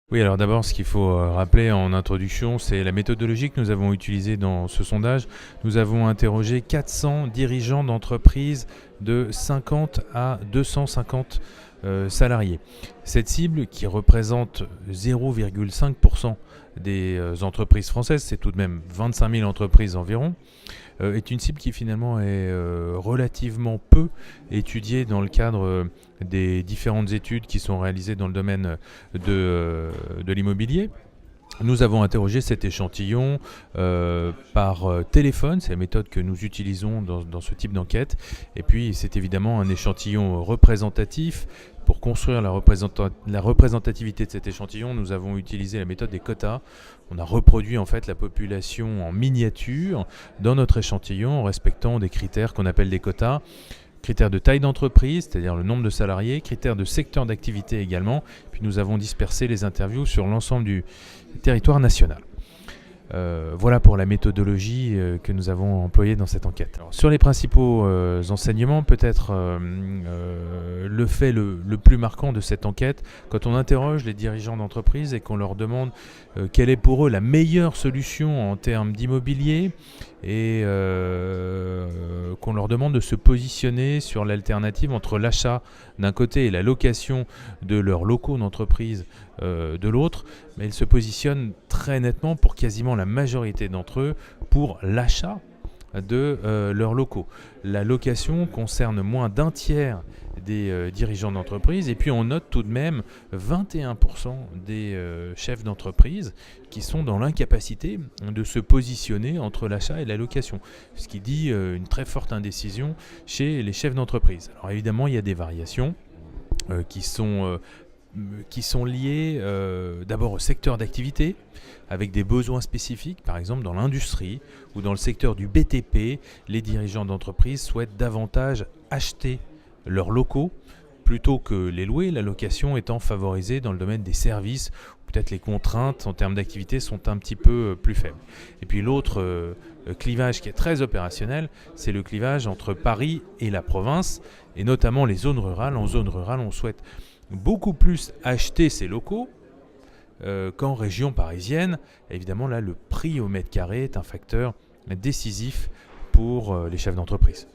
Oui, alors d'abord, ce qu'il faut rappeler en introduction, c'est la méthodologie que nous avons utilisée dans ce sondage. Nous avons interrogé 400 dirigeants d'entreprises de 50 à 250 salariés. Cette cible, qui représente 0,5% des entreprises françaises, c'est tout de même 25 000 entreprises environ, est une cible qui finalement est relativement peu étudiée dans le cadre des différentes études qui sont réalisées dans le domaine de l'immobilier. Nous avons interrogé cet échantillon par téléphone, c'est la méthode que nous utilisons dans ce type d'enquête. Et puis c'est évidemment un échantillon représentatif. Pour construire la représentativité de cet échantillon, nous avons utilisé la méthode des quotas. On a reproduit en fait la population en miniature dans notre échantillon en respectant des critères qu'on appelle des quotas. Critères de taille d'entreprise, c'est-à-dire le nombre de salariés, critères de secteur d'activité également, puis nous avons dispersé les interviews sur l'ensemble du territoire national. Voilà pour la méthodologie que nous avons employée dans cette enquête. Alors, sur les principaux enseignements, peut-être le fait le plus marquant de cette enquête, quand on interroge les dirigeants d'entreprise et qu'on leur demande quelle est pour eux la meilleure solution en termes d'immobilier et qu'on leur demande de se positionner sur l'alternative entre l'achat d'un côté et la location de leurs locaux d'entreprise de l'autre, mais ils se positionnent très nettement pour quasiment la majorité d'entre eux pour l'achat de leurs locaux. La location concerne moins d'un tiers des dirigeants d'entreprise et puis on note tout de même 21% des chefs d'entreprise qui sont dans l'incapacité de se positionner entre l'achat et la location, ce qui dit une très forte indécision chez les chefs d'entreprise. Alors évidemment il y a des variations qui sont liées d'abord au secteur d'activité, avec des besoins spécifiques, par exemple dans l'industrie ou dans le secteur du BTP, les dirigeants d'entreprise souhaitent davantage acheter leurs locaux plutôt que les louer, la location étant favorisée dans le domaine des services, où peut-être les contraintes en termes d'activité sont un petit peu plus faibles. Et puis l'autre clivage qui est très opérationnel, c'est le clivage entre Paris et la province, et notamment les zones rurales. En zone rurale, on souhaite beaucoup plus acheter ces locaux qu'en région parisienne. Évidemment, là, le prix au mètre carré est un facteur décisif pour les chefs d'entreprise.